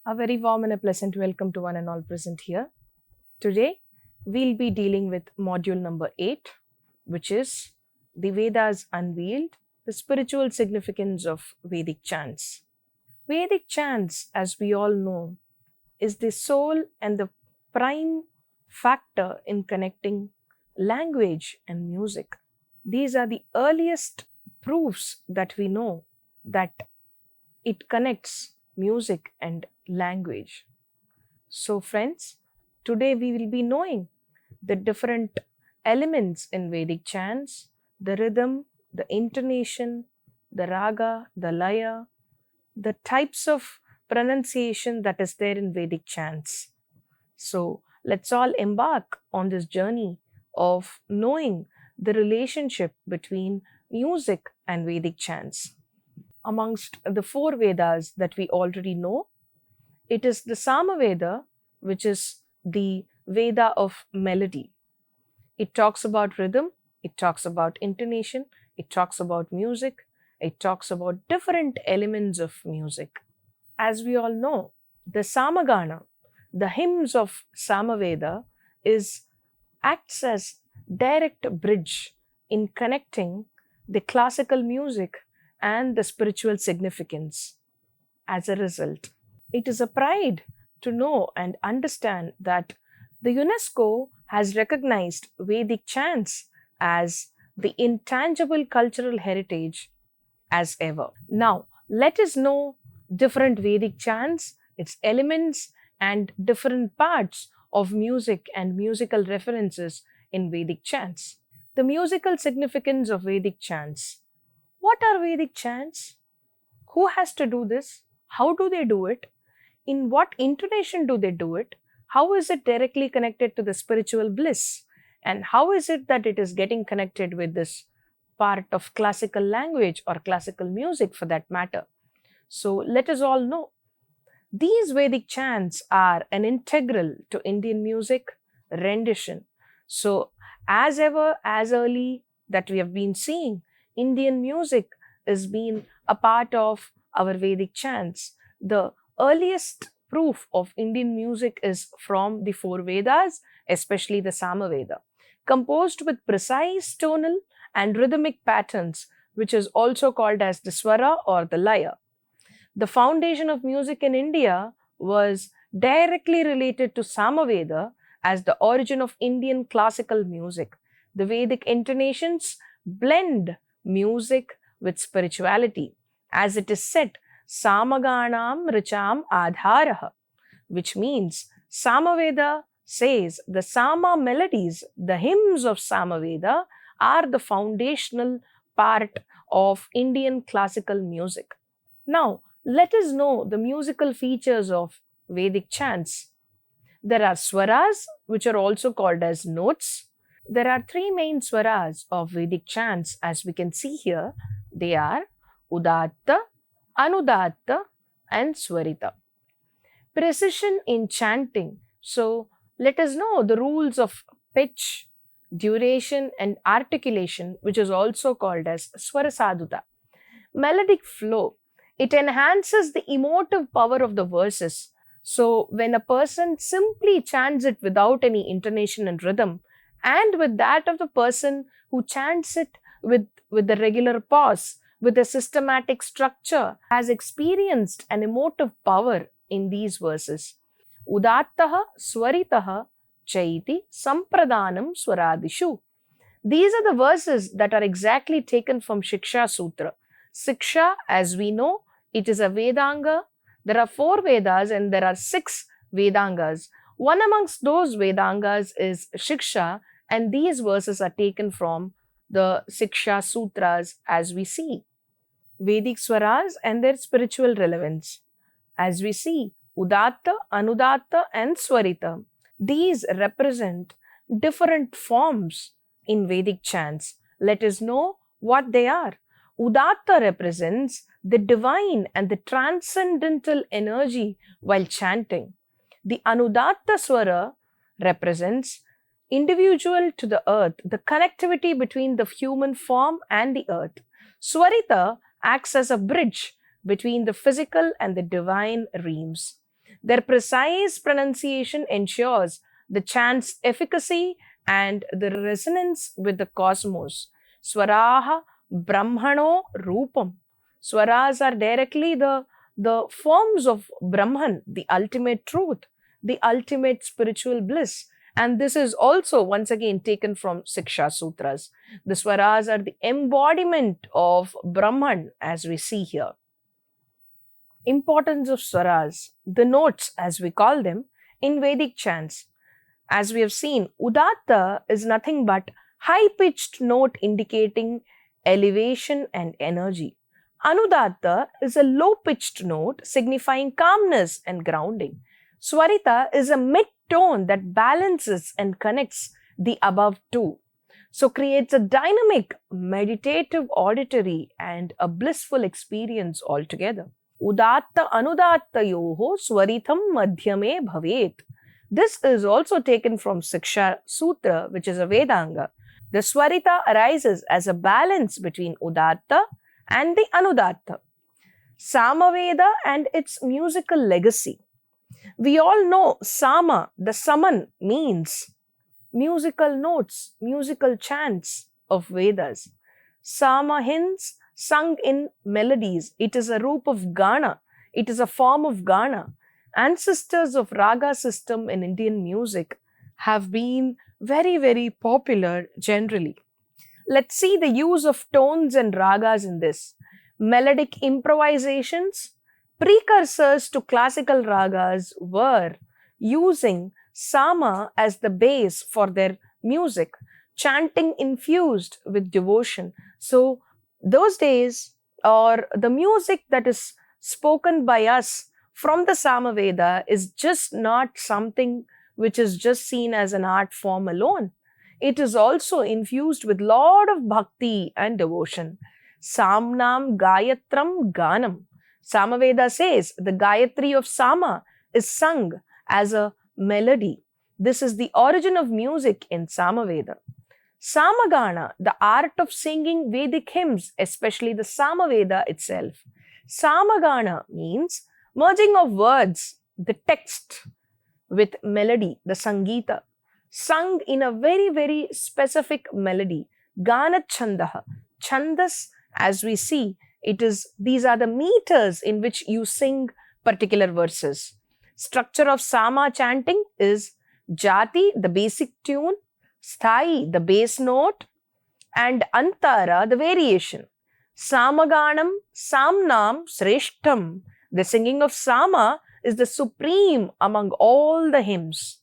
A very warm and a pleasant welcome to one and all present here. Today, we'll be dealing with module number 8, which is the Vedas unveiled, the spiritual significance of Vedic chants. Vedic chants, as we all know, is the soul and the prime factor in connecting language and music. These are the earliest proofs that we know that it connects music and language. So, friends, today we will be knowing the different elements in Vedic chants, the rhythm, the intonation, the raga, the laya, the types of pronunciation that is there in Vedic chants. So, let's all embark on this journey of knowing the relationship between music and Vedic chants. Amongst the 4 Vedas that we already know, it is the Samaveda, which is the Veda of melody. It talks about rhythm, it talks about intonation, it talks about music, it talks about different elements of music. As we all know, the Samagana, the hymns of Samaveda, acts as direct bridge in connecting the classical music and the spiritual significance. As a result, it is a pride to know and understand that the UNESCO has recognized Vedic chants as the intangible cultural heritage as ever. Now, let us know different Vedic chants, its elements, and different parts of music and musical references in Vedic chants. The musical significance of Vedic chants. What are Vedic chants? Who has to do this? How do they do it? In what intonation do they do it? How is it directly connected to the spiritual bliss? And how is it that it is getting connected with this part of classical language or classical music for that matter? So let us all know. These Vedic chants are an integral to Indian music rendition. So as ever, as early that we have been seeing, Indian music has been a part of our Vedic chants. The earliest proof of Indian music is from the 4 Vedas, especially the Samaveda, composed with precise tonal and rhythmic patterns, which is also called as the swara or the laya. The foundation of music in India was directly related to Samaveda as the origin of Indian classical music. The Vedic intonations blend music with spirituality. As it is said, Samaganam Richam Adharaha, which means Samaveda says the Sama melodies, the hymns of Samaveda, are the foundational part of Indian classical music. Now, let us know the musical features of Vedic chants. There are swaras, which are also called as notes. There are 3 main swaras of Vedic chants, as we can see here. They are Udatta, Anudatta, and Swarita. Precision in chanting. So, let us know the rules of pitch, duration, and articulation, which is also called as Swarasaduta. Melodic flow. It enhances the emotive power of the verses. So, when a person simply chants it without any intonation and rhythm, and with that of the person who chants it with the regular pause, with a systematic structure, has experienced an emotive power in these verses. Udattaha Swaritaha Chaiti Sampradanam Swaradishu. These are the verses that are exactly taken from Shiksha Sutra. Siksha, as we know, it is a Vedanga. There are 4 Vedas and there are 6 Vedangas. One amongst those Vedangas is Shiksha, and these verses are taken from the Siksha Sutras as we see. Vedic Swaras and their spiritual relevance. As we see, Udatta, Anudatta, and Swarita. These represent different forms in Vedic chants. Let us know what they are. Udatta represents the divine and the transcendental energy while chanting. The Anudatta Swara represents individual to the earth, the connectivity between the human form and the earth. Swarita acts as a bridge between the physical and the divine realms. Their precise pronunciation ensures the chant's efficacy and the resonance with the cosmos. Swaraha Brahmano Rupam. Swaras are directly the forms of Brahman, the ultimate truth, the ultimate spiritual bliss. And this is also once again taken from Siksha Sutras. The Swaras are the embodiment of Brahman, as we see here. Importance of Swaras, the notes as we call them in Vedic chants. As we have seen, Udatta is nothing but high-pitched note indicating elevation and energy. Anudatta is a low-pitched note signifying calmness and grounding. Swarita is a mid-tone that balances and connects the above two. So creates a dynamic, meditative auditory and a blissful experience altogether. Udatta anudattayoho swaritam madhyame bhavet. This is also taken from Siksha Sutra, which is a Vedanga. The Swarita arises as a balance between Udatta and the Anudatta. Samaveda and its musical legacy. We all know Sama, the Saman, means musical notes, musical chants of Vedas. Sama hymns sung in melodies. It is a roop of Gana. It is a form of Gana. Ancestors of Raga system in Indian music have been very, very popular generally. Let's see the use of tones and ragas in this. Melodic improvisations, precursors to classical ragas, were using Sama as the base for their music, chanting infused with devotion. So those days, or the music that is spoken by us from the Samaveda is just not something which is just seen as an art form alone. It is also infused with lot of bhakti and devotion. Samnam Gayatram Ganam. Samaveda says the Gayatri of Sama is sung as a melody. This is the origin of music in Samaveda. Samagana, the art of singing Vedic hymns, especially the Samaveda itself. Samagana means merging of words, the text, with melody, the Sangita, sung in a very, very specific melody. Gana Chandaha. Chandas, as we see, these are the meters in which you sing particular verses. Structure of Sama chanting is Jati, the basic tune, Sthai, the base note, and Antara, the variation. Samaganam, Samnam, Sreshtham. The singing of Sama is the supreme among all the hymns.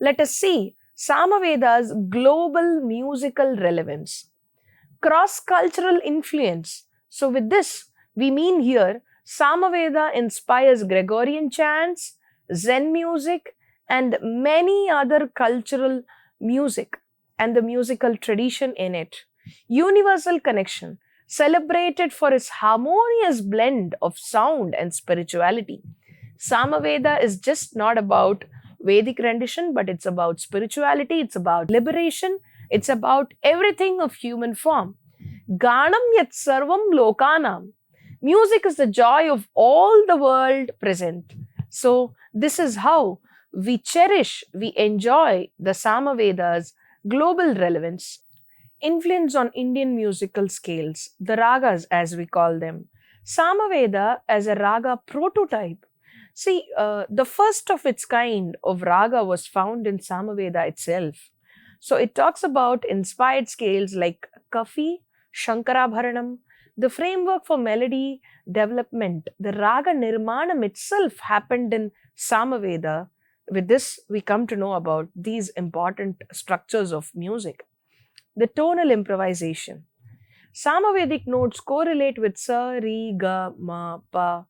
Let us see Samaveda's global musical relevance. Cross-cultural influence. So with this, we mean here Samaveda inspires Gregorian chants, Zen music, and many other cultural music and the musical tradition in it. Universal connection, celebrated for its harmonious blend of sound and spirituality. Samaveda is just not about Vedic rendition, but it's about spirituality, it's about liberation, it's about everything of human form. Ganam yat sarvam lokanam. Music is the joy of all the world present. So this is how we cherish, we enjoy the Samaveda's global relevance. Influence on Indian musical scales, the ragas as we call them. Samaveda as a raga prototype. See, the first of its kind of raga was found in Samaveda itself. So it talks about inspired scales like Kafi, Shankarabharanam, the framework for melody development. The raga nirmanam itself happened in Samaveda. With this, we come to know about these important structures of music. The tonal improvisation. Samavedic notes correlate with sa, ri, ga, ma, pa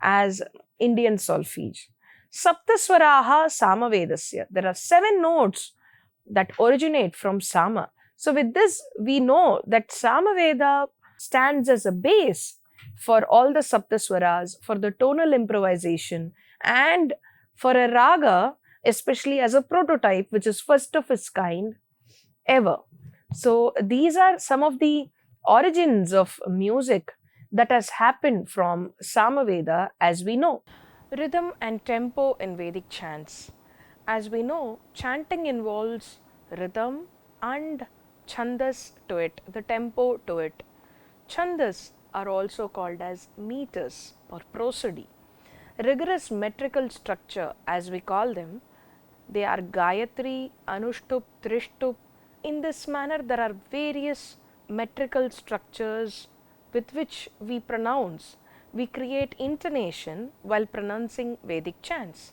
as Indian solfege. Saptaswaraha Samavedasya. There are 7 notes that originate from Sama. So with this, we know that Samaveda stands as a base for all the Saptaswaras, for the tonal improvisation, and for a raga, especially as a prototype, which is first of its kind ever. So these are some of the origins of music that has happened from Samaveda as we know. Rhythm and tempo in Vedic chants. As we know, chanting involves rhythm and chandas to it, the tempo to it. Chandas are also called as meters or prosody. Rigorous metrical structure, as we call them, they are Gayatri, Anushtup, Trishtup. In this manner, there are various metrical structures with which we pronounce. We create intonation while pronouncing Vedic chants.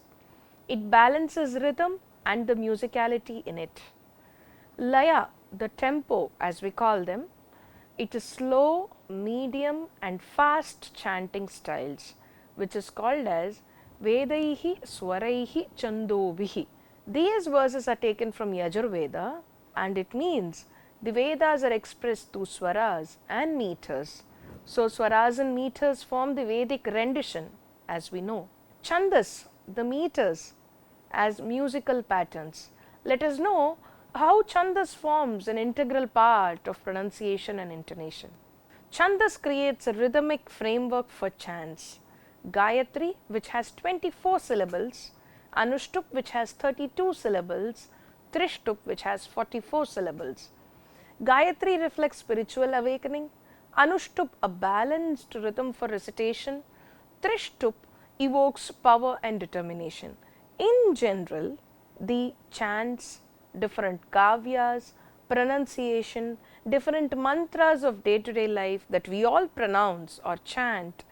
It balances rhythm and the musicality in it. Laya, the tempo as we call them, it is slow, medium and fast chanting styles, which is called as Vedaihi Swaraihi Chandobihi. These verses are taken from Yajurveda and it means the Vedas are expressed through swaras and meters. So swaras and meters form the Vedic rendition, as we know. Chandas, the meters, as musical patterns. Let us know how Chandas forms an integral part of pronunciation and intonation. Chandas creates a rhythmic framework for chants. Gayatri, which has 24 syllables, Anushtup, which has 32 syllables, Trishtup, which has 44 syllables. Gayatri reflects spiritual awakening, Anushtup a balanced rhythm for recitation, Trishtup evokes power and determination. In general, the chants, different kavyas, pronunciation, different mantras of day-to-day life that we all pronounce or chant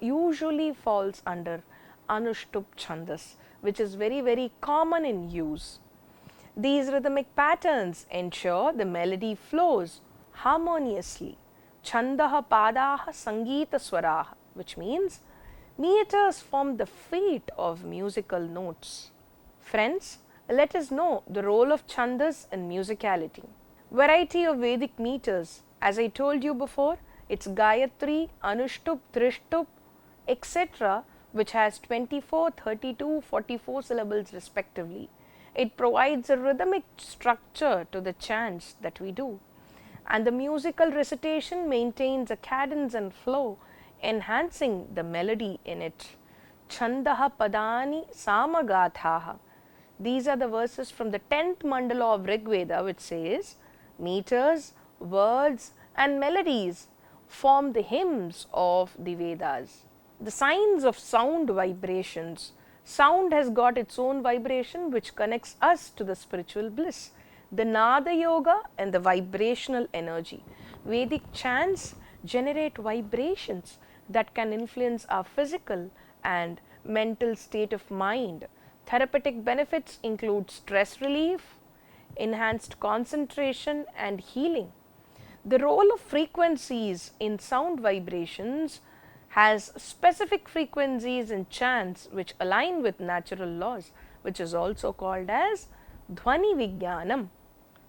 usually falls under Anushtup Chandas, which is very common in use. These rhythmic patterns ensure the melody flows harmoniously. Chandaha padaha sangeeta swaraha, which means meters form the feet of musical notes. Friends, let us know the role of chandas in musicality. Variety of Vedic meters. As I told you before, it's Gayatri, Anushtup, Trishtup, etc., which has 24, 32, 44 syllables respectively. It provides a rhythmic structure to the chants that we do. And the musical recitation maintains a cadence and flow, enhancing the melody in it. Chandaha padani samagathaha. These are the verses from the 10th mandala of Rig Veda, which says, meters, words and melodies form the hymns of the Vedas. The signs of sound vibrations. Sound has got its own vibration which connects us to the spiritual bliss. The Nada Yoga and the vibrational energy. Vedic chants generate vibrations that can influence our physical and mental state of mind. Therapeutic benefits include stress relief, enhanced concentration and healing. The role of frequencies in sound vibrations has specific frequencies in chants which align with natural laws, which is also called as Dhvani Vijnanam.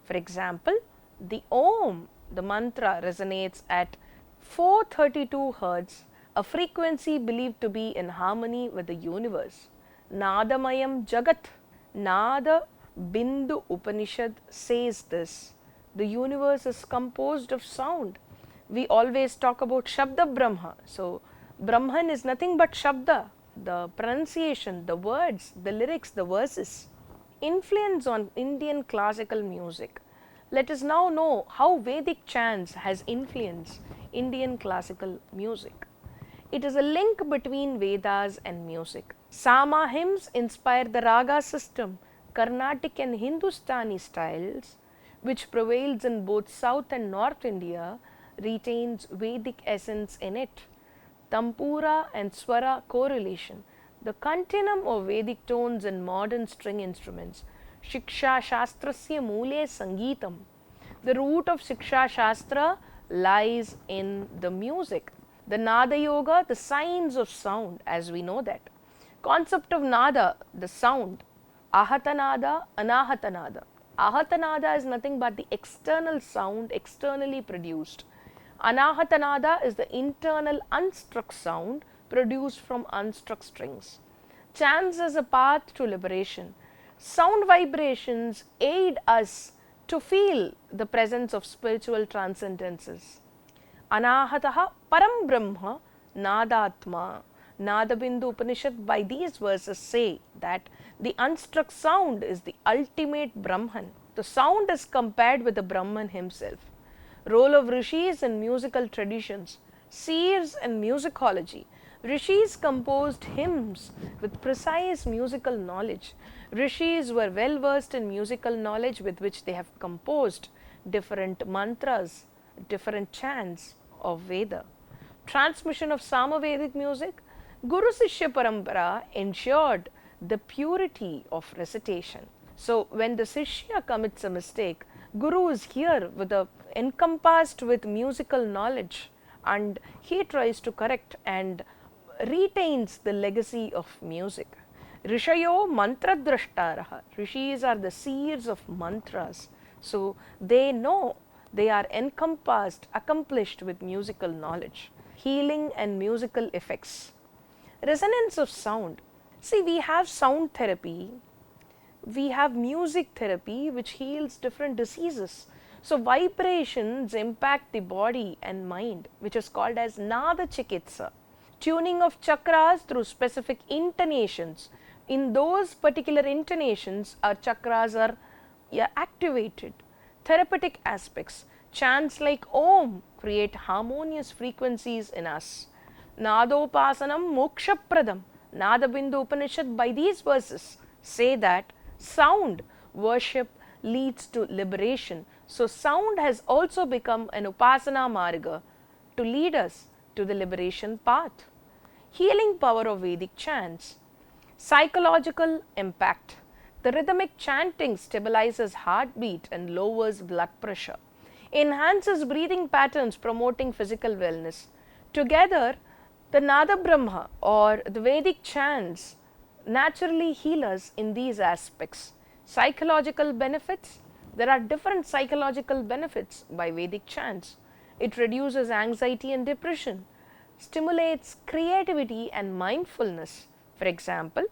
For example, the Om, the mantra, resonates at 432 Hz, a frequency believed to be in harmony with the universe. Nadamayam Jagat, Nada Bindu Upanishad says this. The universe is composed of sound. We always talk about Shabda Brahma. So, Brahman is nothing but Shabda, the pronunciation, the words, the lyrics, the verses. Influence on Indian classical music. Let us now know how Vedic chants has influenced Indian classical music. It is a link between Vedas and music. Sama hymns inspire the raga system, Carnatic and Hindustani styles, which prevails in both South and North India, retains Vedic essence in it. Tampura and Swara correlation. The continuum of Vedic tones in modern string instruments. Shiksha Shastrasya Mule Sangeetam. The root of Shiksha Shastra lies in the music. The Nada Yoga, the signs of sound, as we know that. Concept of Nada, the sound. Ahatanada, Anahatanada. Ahatanada is nothing but the external sound externally produced. Anahatanada is the internal unstruck sound produced from unstruck strings. Chants as a path to liberation. Sound vibrations aid us to feel the presence of spiritual transcendences. Anahataha Param Brahma Nadatma. Nadabindu Upanishad by these verses say that the unstruck sound is the ultimate Brahman. The sound is compared with the Brahman himself. Role of rishis in musical traditions, seers and musicology. Rishis composed hymns with precise musical knowledge. Rishis were well versed in musical knowledge with which they have composed different mantras, different chants of Veda. Transmission of Samavedic music. Guru Sishya Parampara ensured the purity of recitation. So, when the Sishya commits a mistake, Guru is here with encompassed with musical knowledge, and he tries to correct and retains the legacy of music. Rishayo mantra drashtaraha. Rishis are the seers of mantras. So they know, they are encompassed, accomplished with musical knowledge. Healing and musical effects. Resonance of sound. See, we have sound therapy, we have music therapy which heals different diseases. So vibrations impact the body and mind, which is called as Nada Chikitsa. Tuning of chakras through specific intonations. In those particular intonations, our chakras are activated. Therapeutic aspects. Chants like Om create harmonious frequencies in us. Nadopasanam mokshapradam. Nadabindu Upanishad by these verses say that sound worship leads to liberation. So sound has also become an upasana marga to lead us to the liberation path. Healing power of Vedic chants. Psychological impact. The rhythmic chanting stabilizes heartbeat and lowers blood pressure. Enhances breathing patterns, promoting physical wellness. Together, the Nada Brahma or the Vedic chants naturally heal us in these aspects. Psychological benefits. There are different psychological benefits by Vedic chants. It reduces anxiety and depression, stimulates creativity and mindfulness. For example,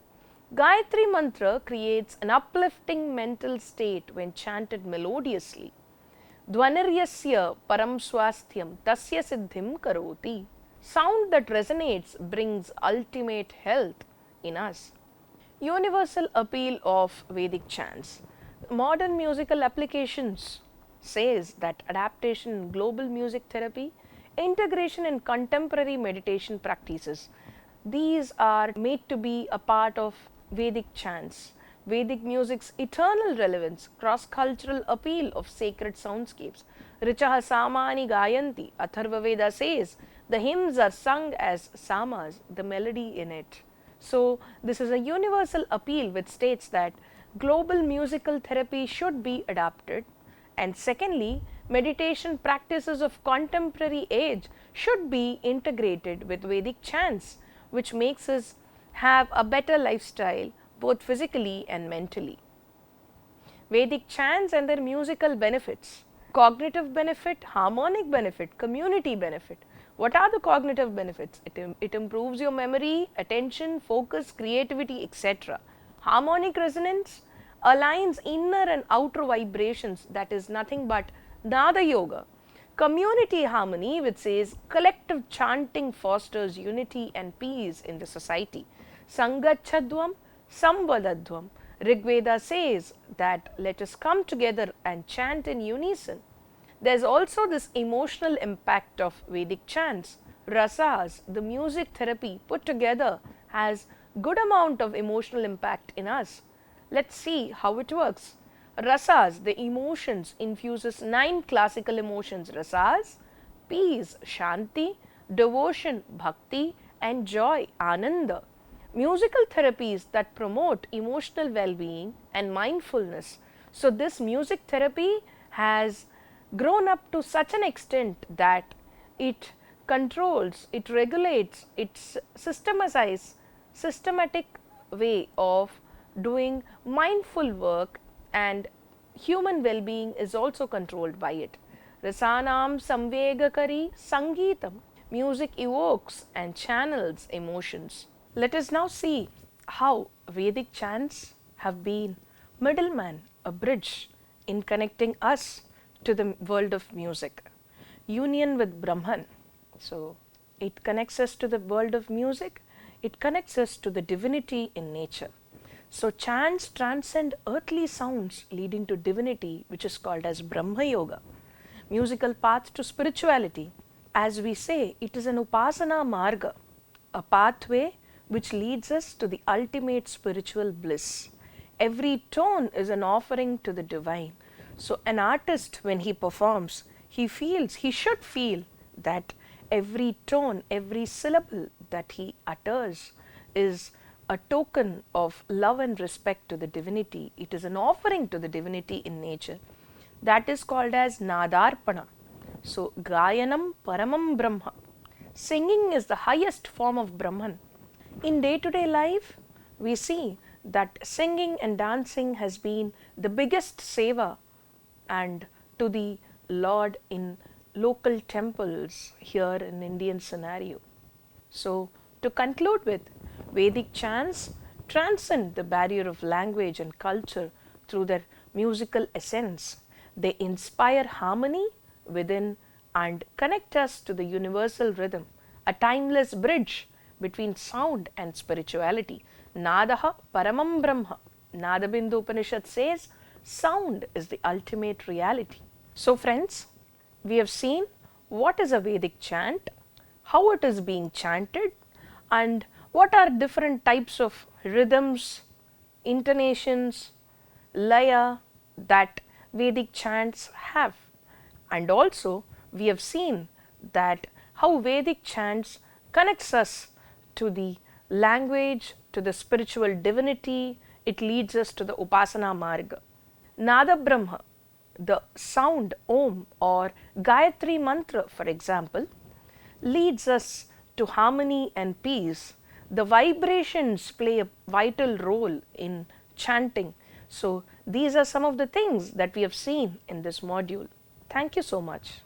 Gayatri Mantra creates an uplifting mental state when chanted melodiously. Dvaniryasya param swasthyam tasya siddhim karoti. Sound that resonates brings ultimate health in us. Universal appeal of Vedic chants. Modern musical applications says that adaptation in global music therapy, integration in contemporary meditation practices. These are made to be a part of Vedic chants. Vedic music's eternal relevance, cross-cultural appeal of sacred soundscapes. Richaha samani gayanti. Atharva Veda says the hymns are sung as samas, the melody in it. So this is a universal appeal which states that global musical therapy should be adapted, and secondly, meditation practices of contemporary age should be integrated with Vedic chants, which makes us have a better lifestyle both physically and mentally. Vedic chants and their musical benefits. Cognitive benefit, harmonic benefit, community benefit. What are the cognitive benefits? It improves your memory, attention, focus, creativity, etc. Harmonic resonance aligns inner and outer vibrations, that is nothing but Nada Yoga. Community harmony, which says collective chanting fosters unity and peace in the society. Sangachadvam, Samvadadvam. Rigveda says that let us come together and chant in unison. There is also this emotional impact of Vedic chants. Rasas, the music therapy put together, has good amount of emotional impact in us. Let's see how it works. Rasas, the emotions, infuses 9 classical emotions. Rasas, peace, shanti, devotion, bhakti, and joy, ananda. Musical therapies that promote emotional well-being and mindfulness. So this music therapy has grown up to such an extent that it controls, it regulates, it's systematic way of doing mindful work, and human well-being is also controlled by it. Rasanam samvegakari sangeetam. Music evokes and channels emotions. Let us now see how Vedic chants have been middleman, a bridge in connecting us to the world of music. Union with Brahman. So it connects us to the world of music. it connects us to the divinity in nature. So chants transcend earthly sounds leading to divinity, which is called as Brahma Yoga, musical path to spirituality. As we say, it is an upasana marga, a pathway which leads us to the ultimate spiritual bliss. Every tone is an offering to the divine. So an artist, when he performs, he should feel that every tone, every syllable that he utters is a token of love and respect to the divinity. It is an offering to the divinity in nature. That is called as Nadarpana. So, Gayanam Paramam Brahma. Singing is the highest form of Brahman. In day-to-day life, we see that singing and dancing has been the biggest seva and to the Lord in local temples here in Indian scenario. So, to conclude with, Vedic chants transcend the barrier of language and culture through their musical essence. They inspire harmony within and connect us to the universal rhythm, a timeless bridge between sound and spirituality. Nadaha Paramam Brahma. Nadabindu Upanishad says sound is the ultimate reality. So, friends, we have seen what is a Vedic chant, how it is being chanted, and what are different types of rhythms, intonations, laya that Vedic chants have. And also we have seen that how Vedic chants connects us to the language, to the spiritual divinity. It leads us to the Upasana Marga. Nada Brahma, the sound Om or Gayatri mantra, for example, leads us to harmony and peace. The vibrations play a vital role in chanting. So these are some of the things that we have seen in this module. Thank you so much.